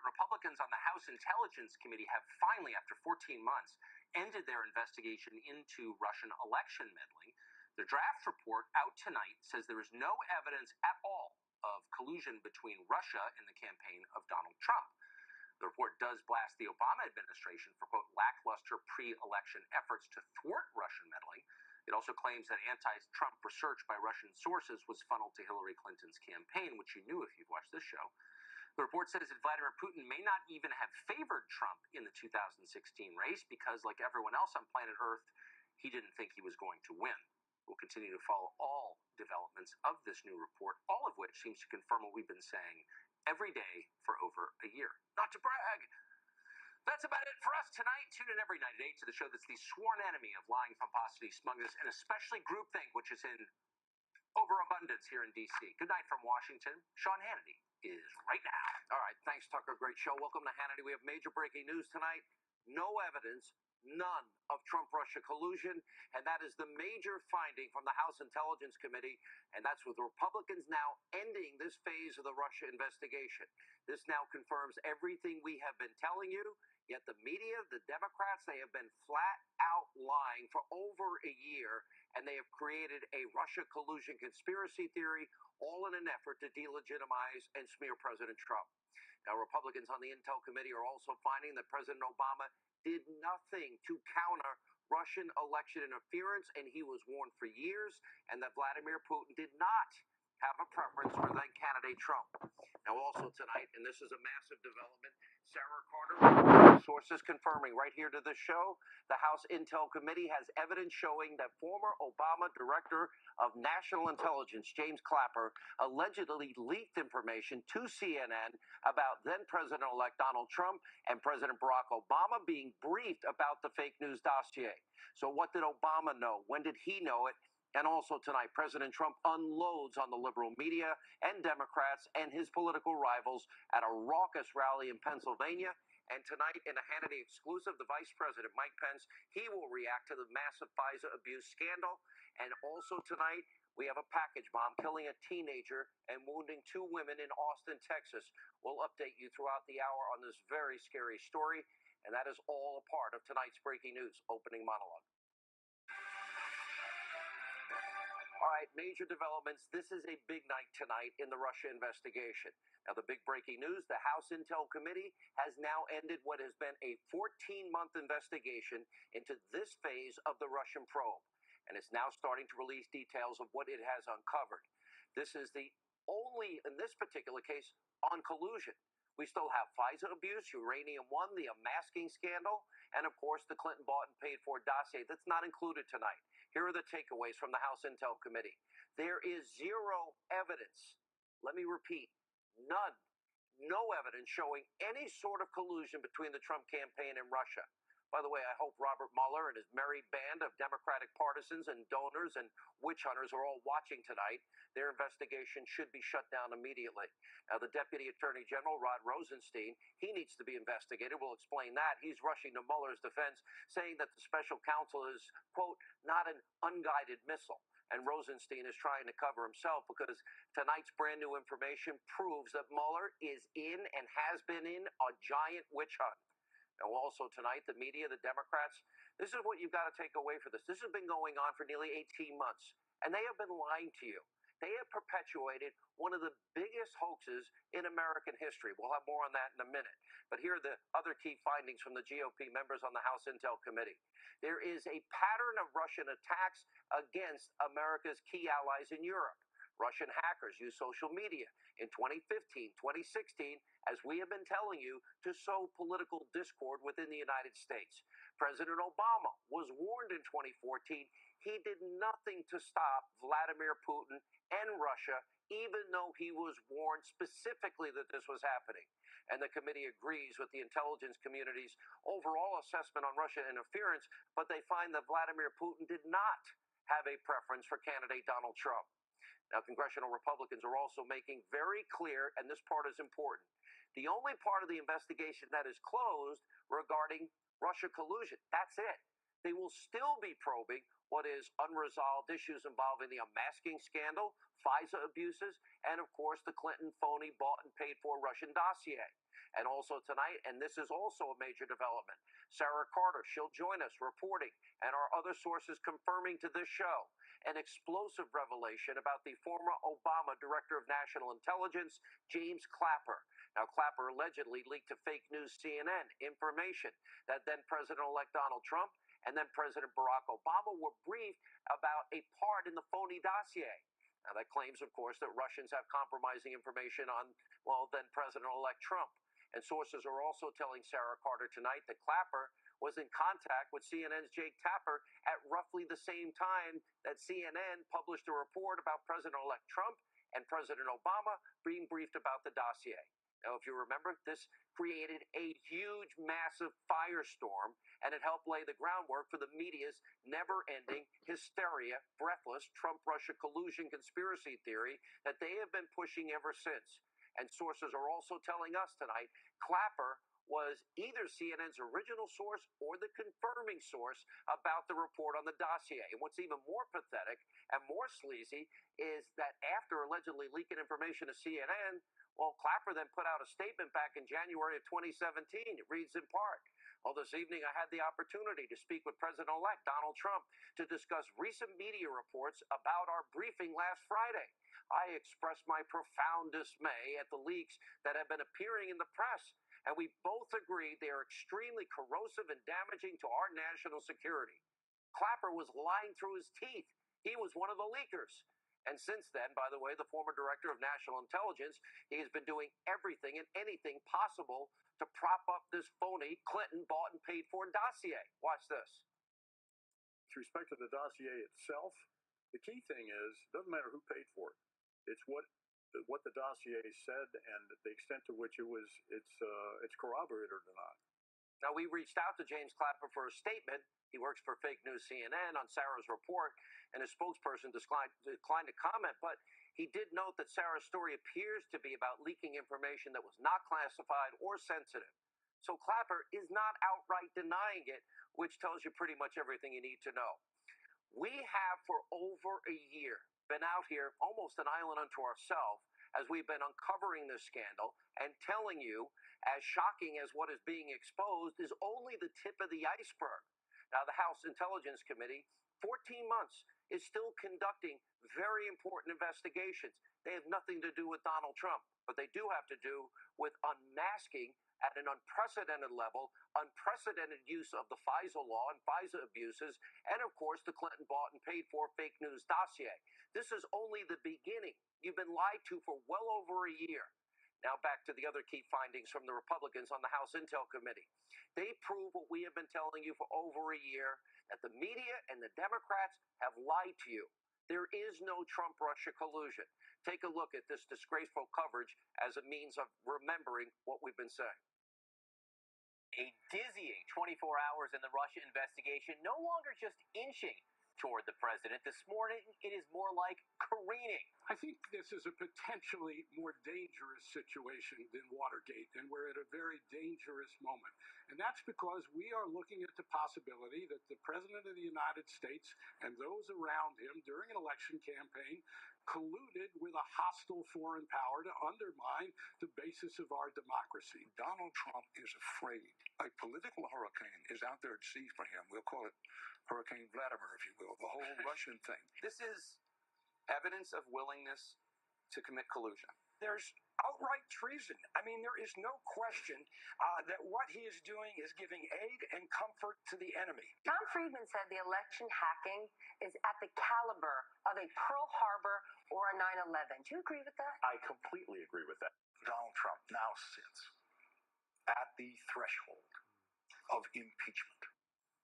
Republicans on the House Intelligence Committee have finally, after 14 months, ended their investigation into Russian election meddling. The draft report out tonight says there is no evidence at all of collusion between Russia and the campaign of Donald Trump. The report does blast the Obama administration for, quote, lackluster pre-election efforts to thwart Russian meddling. It also claims that anti-Trump research by Russian sources was funneled to Hillary Clinton's campaign, which you knew if you've watched this show. The report says that Vladimir Putin may not even have favored Trump in the 2016 race because, like everyone else on planet Earth, he didn't think he was going to win. We'll continue to follow all developments of this new report, all of which seems to confirm what we've been saying every day for over a year. Not to brag. That's about it for us tonight. Tune in every night at 8 to the show that's the sworn enemy of lying, pomposity, smugness, and especially groupthink, which is in overabundance here in D.C. Good night from Washington. Sean Hannity is right now. All right. Thanks, Tucker. Great show. Welcome to Hannity. We have major breaking news tonight. No evidence, none of Trump-Russia collusion, and that is the major finding from the House Intelligence Committee, and that's with Republicans now ending this phase of the Russia investigation. This now confirms everything we have been telling you, yet the media, the Democrats, they have been flat out lying for over a year, and they have created a Russia collusion conspiracy theory, all in an effort to delegitimize and smear President Trump. Now, Republicans on the Intel Committee are also finding that President Obama did nothing to counter Russian election interference, and he was warned for years, and that Vladimir Putin did not have a preference for then candidate Trump. Now, also tonight, and this is a massive development, Sarah Carter, sources confirming right here to the show, the House Intel Committee has evidence showing that former Obama Director of National Intelligence, James Clapper, allegedly leaked information to CNN about then President-elect Donald Trump and President Barack Obama being briefed about the fake news dossier. So what did Obama know? When did he know it? And also tonight, President Trump unloads on the liberal media and Democrats and his political rivals at a raucous rally in Pennsylvania. And tonight, in a Hannity exclusive, the Vice President, Mike Pence, he will react to the massive FISA abuse scandal. And also tonight, we have a package bomb killing a teenager and wounding 2 women in Austin, Texas. We'll update you throughout the hour on this very scary story. And that is all a part of tonight's breaking news opening monologue. All right, major developments. This is a big night tonight in the Russia investigation. Now, the big breaking news, the House Intel Committee has now ended what has been a 14-month investigation into this phase of the Russian probe. And it's now starting to release details of what it has uncovered. This is the only, in this particular case, on collusion. We still have FISA abuse, Uranium One, the unmasking scandal, and of course the Clinton bought and paid for dossier. That's not included tonight. Here are the takeaways from the House Intel Committee. There is zero evidence, let me repeat, none, no evidence showing any sort of collusion between the Trump campaign and Russia. By the way, I hope Robert Mueller and his merry band of Democratic partisans and donors and witch hunters are all watching tonight. Their investigation should be shut down immediately. Now, the Deputy Attorney General, Rod Rosenstein, he needs to be investigated. We'll explain that. He's rushing to Mueller's defense, saying that the special counsel is, quote, not an unguided missile. And Rosenstein is trying to cover himself because tonight's brand new information proves that Mueller is in and has been in a giant witch hunt. Now, also tonight, the media, the Democrats, this is what you've got to take away for this. This has been going on for nearly 18 months, and they have been lying to you. They have perpetuated one of the biggest hoaxes in American history. We'll have more on that in a minute. But here are the other key findings from the GOP members on the House Intel Committee. There is a pattern of Russian attacks against America's key allies in Europe. Russian hackers use social media in 2015, 2016, as we have been telling you, to sow political discord within the United States. President Obama was warned in 2014 he did nothing to stop Vladimir Putin and Russia, even though he was warned specifically that this was happening. And the committee agrees with the intelligence community's overall assessment on Russian interference, but they find that Vladimir Putin did not have a preference for candidate Donald Trump. Now, congressional Republicans are also making very clear, and this part is important, the only part of the investigation that is closed regarding Russia collusion, that's it. They will still be probing what is unresolved issues involving the unmasking scandal, FISA abuses, and of course the Clinton phony bought and paid for Russian dossier. And also tonight, and this is also a major development, Sarah Carter, she'll join us reporting, and our other sources confirming to this show, an explosive revelation about the former Obama Director of National Intelligence, James Clapper. Now, Clapper allegedly leaked to fake news CNN information that then President-elect Donald Trump and then President Barack Obama were briefed about a part in the phony dossier. Now, that claims, of course, that Russians have compromising information on, well, then President-elect Trump. And sources are also telling Sarah Carter tonight that Clapper was in contact with CNN's Jake Tapper at roughly the same time that CNN published a report about President-elect Trump and President Obama being briefed about the dossier. Now, if you remember, this created a huge, massive firestorm, and it helped lay the groundwork for the media's never-ending hysteria, breathless Trump-Russia collusion conspiracy theory that they have been pushing ever since. And sources are also telling us tonight Clapper was either CNN's original source or the confirming source about the report on the dossier. And what's even more pathetic and more sleazy is that after allegedly leaking information to CNN, well, Clapper then put out a statement back in January of 2017. It reads in part, well, this evening I had the opportunity to speak with President-elect Donald Trump to discuss recent media reports about our briefing last Friday. I expressed my profound dismay at the leaks that have been appearing in the press, and we both agreed they are extremely corrosive and damaging to our national security. Clapper was lying through his teeth. He was one of the leakers. And since then, by the way, the former director of national intelligence, he has been doing everything and anything possible to prop up this phony Clinton bought and paid for dossier. Watch this. With respect to the dossier itself, the key thing is, it doesn't matter who paid for it. It's what the dossier said and the extent to which it's corroborated or not. Now, we reached out to James Clapper for a statement. He works for fake news CNN on Sarah's report, and his spokesperson declined to comment, but he did note that Sarah's story appears to be about leaking information that was not classified or sensitive. So Clapper is not outright denying it, which tells you pretty much everything you need to know. We have for over a year been out here almost an island unto ourselves as we've been uncovering this scandal and telling you, as shocking as what is being exposed is only the tip of the iceberg. Now, the House Intelligence Committee, 14 months, is still conducting very important investigations. They have nothing to do with Donald Trump, but they do have to do with unmasking at an unprecedented level, unprecedented use of the FISA law and FISA abuses, and of course the Clinton bought and paid for fake news dossier. This is only the beginning. You've been lied to for well over a year. Now back to the other key findings from the Republicans on the House Intel Committee. They prove what we have been telling you for over a year, that the media and the Democrats have lied to you. There is no Trump-Russia collusion. Take a look at this disgraceful coverage as a means of remembering what we've been saying. A dizzying 24 hours in the Russia investigation, no longer just inching toward the president. This morning, it is more like careening. I think this is a potentially more dangerous situation than Watergate, and we're at a very dangerous moment. And that's because we are looking at the possibility that the President of the United States and those around him during an election campaign colluded with a hostile foreign power to undermine the basis of our democracy. Donald Trump is afraid. A political hurricane is out there at sea for him. We'll call it Hurricane Vladimir, if you will, the whole Russian thing. This is evidence of willingness to commit collusion. There's outright treason. I mean, there is no question that what he is doing is giving aid and comfort to the enemy. John Friedman said the election hacking is at the caliber of a Pearl Harbor or a 9/11. Do you agree with that? I completely agree with that. Donald Trump now sits at the threshold of impeachment.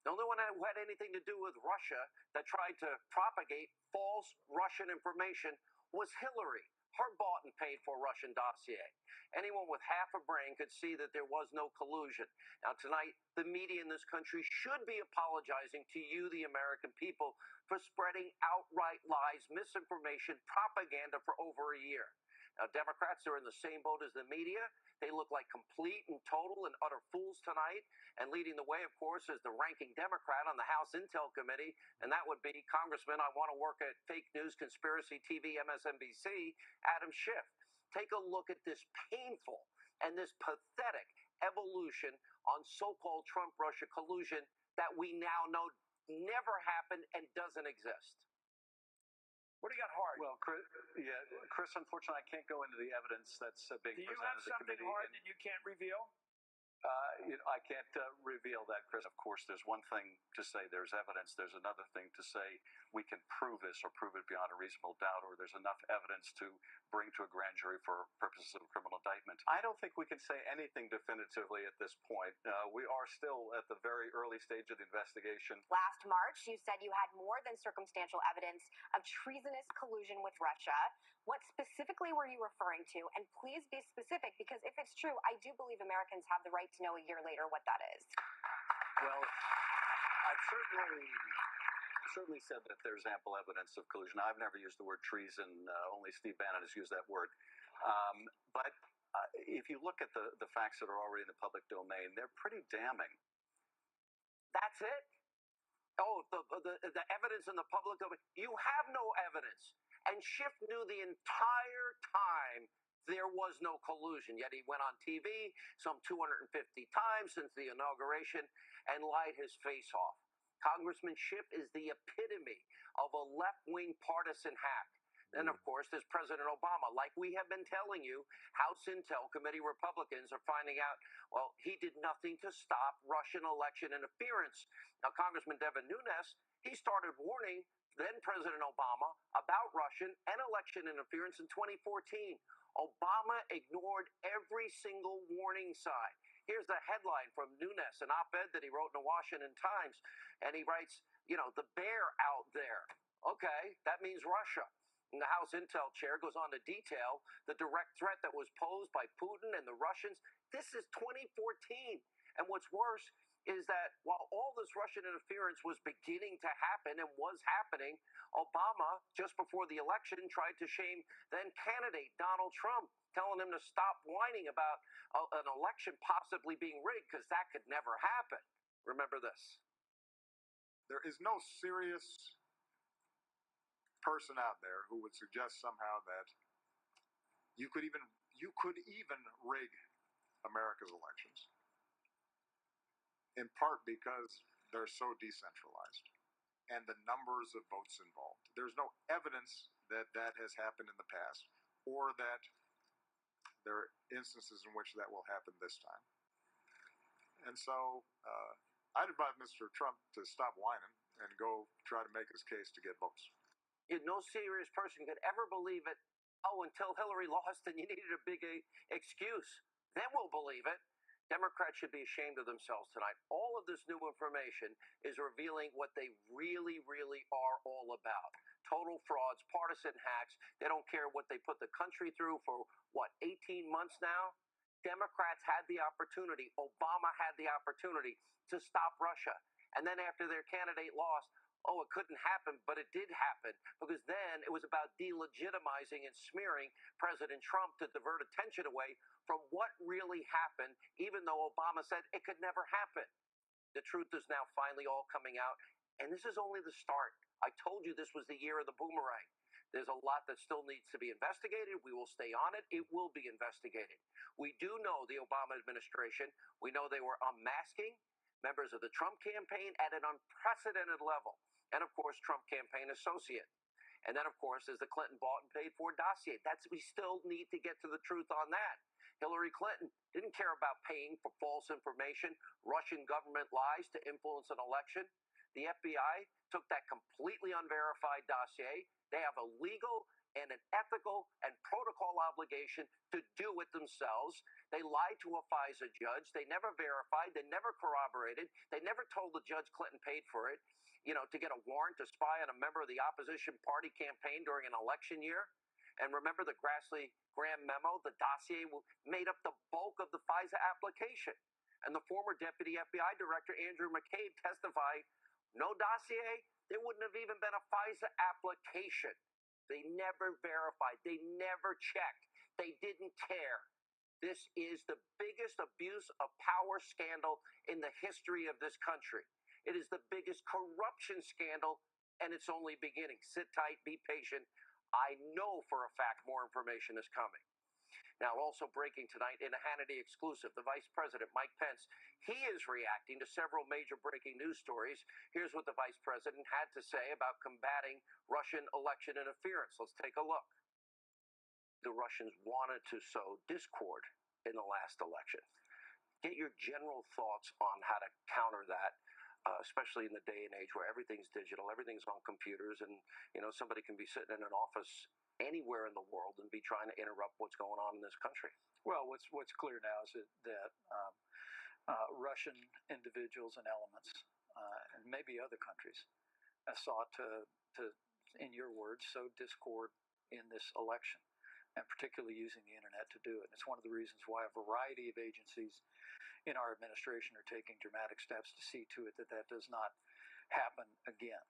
The only one who had anything to do with Russia that tried to propagate false Russian information was Hillary. Her bought and paid for Russian dossier. Anyone with half a brain could see that there was no collusion. Now, tonight, the media in this country should be apologizing to you, the American people, for spreading outright lies, misinformation, propaganda for over a year. Now, Democrats are in the same boat as the media. They look like complete and total and utter fools tonight. And leading the way, of course, is the ranking Democrat on the House Intel Committee, and that would be Congressman, I want to work at Fake News Conspiracy TV, MSNBC, Adam Schiff. Take a look at this painful and this pathetic evolution on so-called Trump-Russia collusion that we now know never happened and doesn't exist. What do you got, Hart? Well, Chris, unfortunately, I can't go into the evidence that's being presented to the committee. Do you have something, Hart, that you can't reveal? I can't reveal that, Chris. Of course, there's one thing to say there's evidence. There's another thing to say we can prove this or prove it beyond a reasonable doubt, or there's enough evidence to bring to a grand jury for purposes of a criminal indictment. I don't think we can say anything definitively at this point. We are still at the very early stage of the investigation. Last March, you said you had more than circumstantial evidence of treasonous collusion with Russia. What specifically were you referring to? And please be specific, because if it's true, I do believe Americans have the right to know a year later what that is. Well, I've certainly said that there's ample evidence of collusion. I've never used the word treason. Only Steve Bannon has used that word. But if you look at the facts that are already in the public domain, they're pretty damning. That's it? Oh, the evidence in the public domain. You have no evidence. And Schiff knew the entire time there was no collusion, yet he went on TV some 250 times since the inauguration and lied his face off. Congressman Schiff is the epitome of a left-wing partisan hack. Then, of course, there's President Obama. Like we have been telling you, House Intel Committee Republicans are finding out, well, he did nothing to stop Russian election interference. Now, Congressman Devin Nunes, he started warning then President Obama about Russian and election interference in 2014. Obama ignored every single warning sign. Here's the headline from Nunes, an op-ed that he wrote in the Washington Times, and he writes, the bear out there. Okay, that means Russia. And the House Intel chair goes on to detail the direct threat that was posed by Putin and the Russians. This is 2014. And what's worse is that while all this Russian interference was beginning to happen and was happening, Obama, just before the election, tried to shame then candidate Donald Trump, telling him to stop whining about an election possibly being rigged, because that could never happen. Remember this. There is no serious person out there who would suggest somehow that you could even rig America's elections, in part because they're so decentralized and the numbers of votes involved. There's no evidence that that has happened in the past, or that there are instances in which that will happen this time. And so I'd advise Mr. Trump to stop whining and go try to make his case to get votes. No serious person could ever believe it. Oh, until Hillary lost and you needed a big excuse. Then we'll believe it. Democrats should be ashamed of themselves tonight. All of this new information is revealing what they really, really are all about. Total frauds, partisan hacks. They don't care what they put the country through for, 18 months now? Democrats had the opportunity. Obama had the opportunity to stop Russia. And then after their candidate lost, it couldn't happen, but it did happen, because then it was about delegitimizing and smearing President Trump to divert attention away from what really happened, even though Obama said it could never happen. The truth is now finally all coming out, and this is only the start. I told you this was the year of the boomerang. There's a lot that still needs to be investigated. We will stay on it. It will be investigated. We do know the Obama administration. We know they were unmasking members of the Trump campaign at an unprecedented level. And, of course, Trump campaign associate. And then, of course, there's the Clinton bought and paid for dossier. We still need to get to the truth on that. Hillary Clinton didn't care about paying for false information, Russian government lies to influence an election. The FBI took that completely unverified dossier. They have a legal and an ethical and protocol obligation to do it themselves. They lied to a FISA judge. They never verified. They never corroborated. They never told the judge Clinton paid for it, to get a warrant to spy on a member of the opposition party campaign during an election year. And remember the Grassley-Graham memo? The dossier made up the bulk of the FISA application. And the former deputy FBI director, Andrew McCabe, testified, no dossier, there wouldn't have even been a FISA application. They never verified. They never checked. They didn't care. This is the biggest abuse of power scandal in the history of this country. It is the biggest corruption scandal, and it's only beginning. Sit tight, be patient. I know for a fact more information is coming. Now, also breaking tonight in a Hannity exclusive, the Vice President, Mike Pence, he is reacting to several major breaking news stories. Here's what the Vice President had to say about combating Russian election interference. Let's take a look. The Russians wanted to sow discord in the last election. Get your general thoughts on how to counter that, especially in the day and age where everything's digital, everything's on computers, and somebody can be sitting in an office anywhere in the world and be trying to interrupt what's going on in this country. Well, what's clear now is that Russian individuals and elements, and maybe other countries, sought to, in your words, sow discord in this election, and particularly using the internet to do it. And it's one of the reasons why a variety of agencies in our administration are taking dramatic steps to see to it that does not happen again.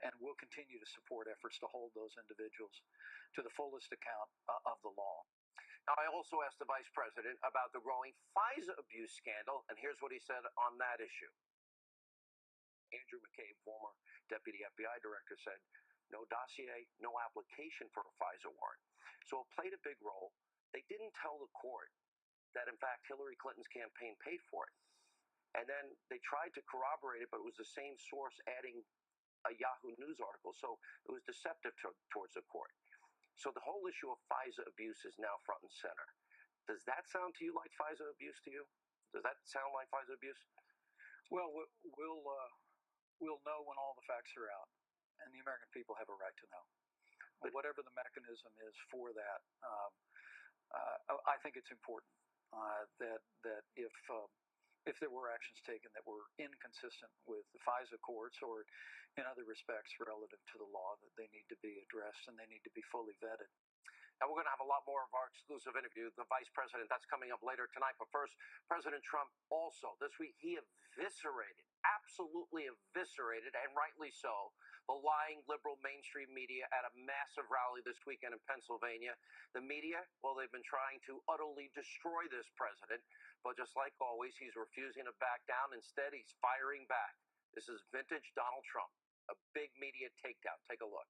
And we'll continue to support efforts to hold those individuals to the fullest account of the law. Now, I also asked the Vice President about the growing FISA abuse scandal, and here's what he said on that issue. Andrew McCabe, former Deputy FBI Director, said, no dossier, no application for a FISA warrant. So it played a big role. They didn't tell the court that, in fact, Hillary Clinton's campaign paid for it. And then they tried to corroborate it, but it was the same source adding a Yahoo News article. So it was deceptive towards the court. So the whole issue of FISA abuse is now front and center. Does that sound to you like FISA abuse to you? Does that sound like FISA abuse? Well, we'll know when all the facts are out, and the American people have a right to know. But whatever the mechanism is for that, I think it's important that if there were actions taken that were inconsistent with the FISA courts or in other respects relative to the law, that they need to be addressed and they need to be fully vetted. Now, we're going to have a lot more of our exclusive interview with the Vice President. That's coming up later tonight. But first, President Trump also this week, he absolutely eviscerated, and rightly so, the lying liberal mainstream media at a massive rally this weekend in Pennsylvania. The media, well, they've been trying to utterly destroy this president. But just like always, he's refusing to back down. Instead, he's firing back. This is vintage Donald Trump, a big media takedown. Take a look.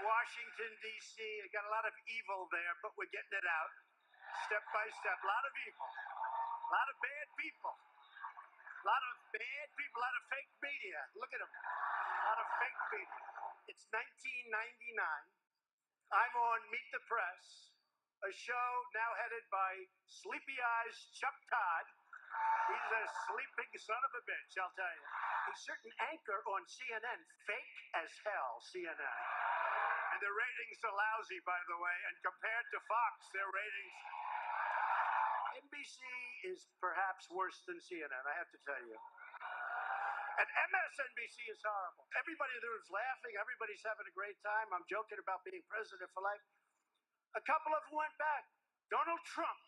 Washington, D.C., got a lot of evil there, but we're getting it out step by step. A lot of evil, a lot of bad people, a lot of bad people, a lot of fake media. Look at them, a lot of fake media. It's 1999. I'm on Meet the Press, a show now headed by Sleepy Eyes Chuck Todd. He's a sleeping son of a bitch, I'll tell you. A certain anchor on CNN, fake as hell, CNN. And their ratings are lousy, by the way, and compared to Fox, their ratings... NBC is perhaps worse than CNN, I have to tell you. And MSNBC is horrible. Everybody there is laughing, everybody's having a great time. I'm joking about being president for life. A couple of them went back. Donald Trump,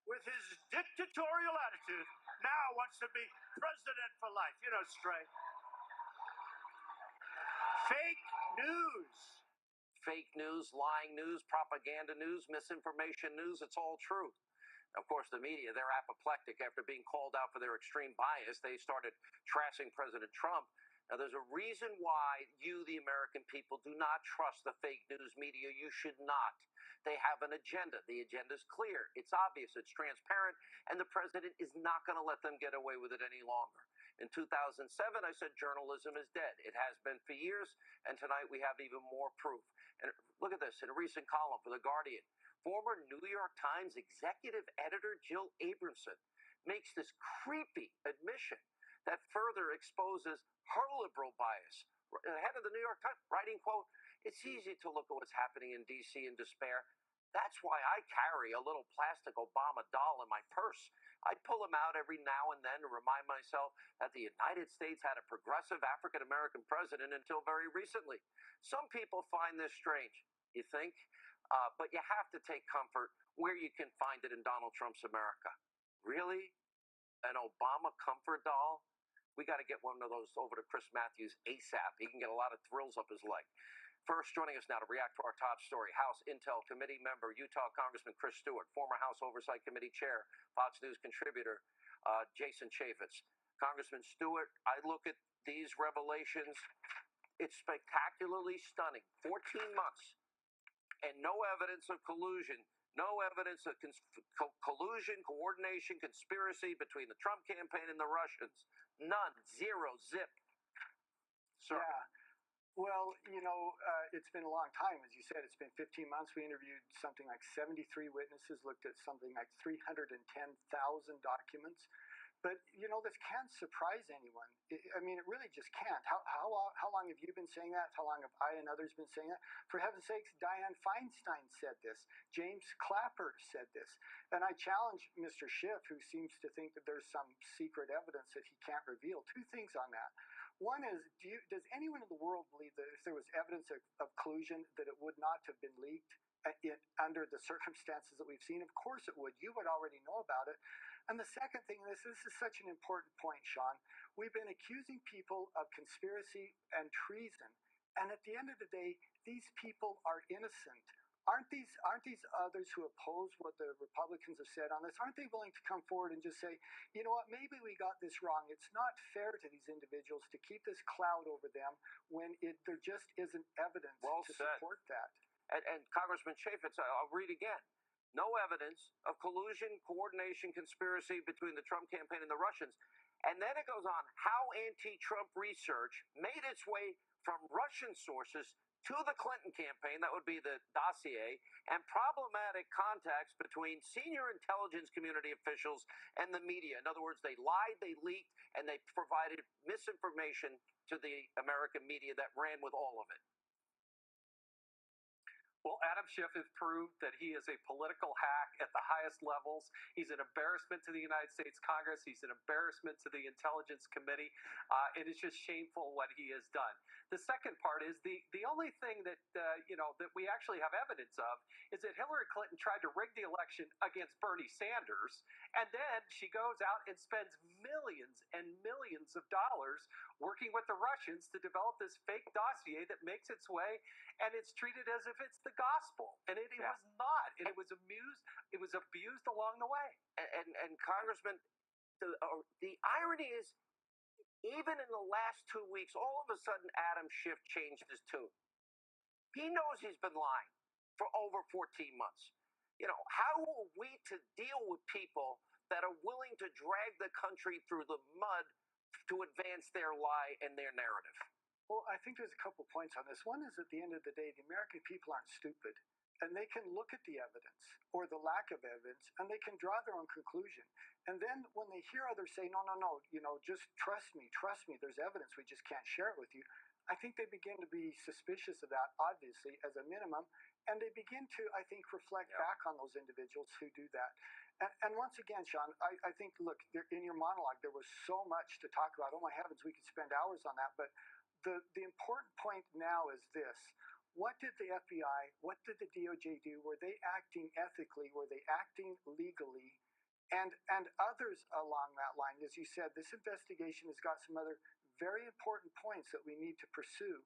with his dictatorial attitude, now wants to be president for life. You know, straight. Fake news. Fake news, lying news, propaganda news, misinformation news, it's all true. Of course, the media, they're apoplectic after being called out for their extreme bias. They started trashing President Trump. Now, there's a reason why you, the American people, do not trust the fake news media. You should not. They have an agenda. The agenda is clear. It's obvious. It's transparent. And the president is not going to let them get away with it any longer. In 2007, I said journalism is dead. It has been for years, and tonight we have even more proof. And look at this. In a recent column for The Guardian, former New York Times executive editor Jill Abramson makes this creepy admission that further exposes her liberal bias. The head of the New York Times writing, quote, "It's easy to look at what's happening in D.C. and despair. That's why I carry a little plastic Obama doll in my purse. I pull him out every now and then to remind myself that the United States had a progressive African-American president until very recently. Some people find this strange, you think? But you have to take comfort where you can find it in Donald Trump's America." Really? An Obama comfort doll? We got to get one of those over to Chris Matthews ASAP. He can get a lot of thrills up his leg. First, joining us now to react to our top story, House Intel Committee member, Utah Congressman Chris Stewart, former House Oversight Committee chair, Fox News contributor Jason Chaffetz. Congressman Stewart, I look at these revelations. It's spectacularly stunning. 14 months and no evidence of collusion, No evidence of collusion, coordination, conspiracy between the Trump campaign and the Russians. None. Zero. Zip. Sir. Yeah. Well, it's been a long time. As you said, it's been 15 months. We interviewed something like 73 witnesses, looked at something like 310,000 documents. But, this can't surprise anyone. It really just can't. How long have you been saying that? How long have I and others been saying that? For heaven's sakes, Dianne Feinstein said this. James Clapper said this. And I challenge Mr. Schiff, who seems to think that there's some secret evidence that he can't reveal. Two things on that. One is, does anyone in the world believe that if there was evidence of collusion, that it would not have been leaked under the circumstances that we've seen? Of course it would. You would already know about it. And the second thing, this is such an important point, Sean. We've been accusing people of conspiracy and treason. And at the end of the day, these people are innocent. Aren't these others who oppose what the Republicans have said on this, aren't they willing to come forward and just say, you know what, maybe we got this wrong. It's not fair to these individuals to keep this cloud over them when there just isn't evidence to support that. And Congressman Chaffetz, I'll read again. No evidence of collusion, coordination, conspiracy between the Trump campaign and the Russians. And then it goes on, how anti-Trump research made its way from Russian sources to the Clinton campaign, that would be the dossier, and problematic contacts between senior intelligence community officials and the media. In other words, they lied, they leaked, and they provided misinformation to the American media that ran with all of it. Well, Adam Schiff has proved that he is a political hack at the highest levels. He's an embarrassment to the United States Congress. He's an embarrassment to the Intelligence Committee. And it's just shameful what he has done. The second part is the only thing that, that we actually have evidence of is that Hillary Clinton tried to rig the election against Bernie Sanders. And then she goes out and spends millions and millions of dollars working with the Russians to develop this fake dossier that makes its way, and it's treated as if it's the gospel, and it was not, and it was abused along the way. And Congressman, the irony is, even in the last 2 weeks, all of a sudden Adam Schiff changed his tune. He knows he's been lying for over 14 months. How are we to deal with people that are willing to drag the country through the mud to advance their lie and their narrative? Well, I think there's a couple points on this. One is, at the end of the day, the American people aren't stupid, and they can look at the evidence or the lack of evidence, and they can draw their own conclusion. And then when they hear others say, no, just trust me, there's evidence, we just can't share it with you, I think they begin to be suspicious of that, obviously, as a minimum, and they begin to, I think, reflect back on those individuals who do that. And once again, Sean, I think, look, in your monologue, there was so much to talk about. Oh, my heavens, we could spend hours on that, but the important point now is this. What did the FBI, what did the DOJ do? Were they acting ethically? Were they acting legally? And others along that line, as you said, this investigation has got some other very important points that we need to pursue.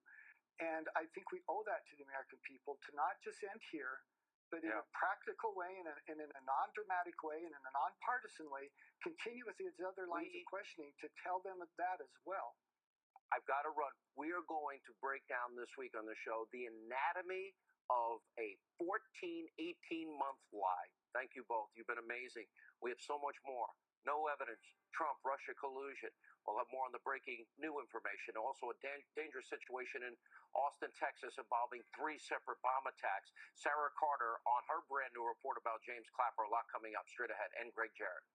And I think we owe that to the American people to not just end here, but in a practical way and in a non-dramatic way and in a non-partisan way, continue with these other lines of questioning to tell them that as well. I've got to run. We are going to break down this week on the show the anatomy of a 14, 18-month lie. Thank you both. You've been amazing. We have so much more. No evidence. Trump, Russia collusion. We'll have more on the breaking new information. Also, a dangerous situation in Austin, Texas, involving 3 separate bomb attacks. Sarah Carter on her brand new report about James Clapper. A lot coming up straight ahead. And Greg Jarrett.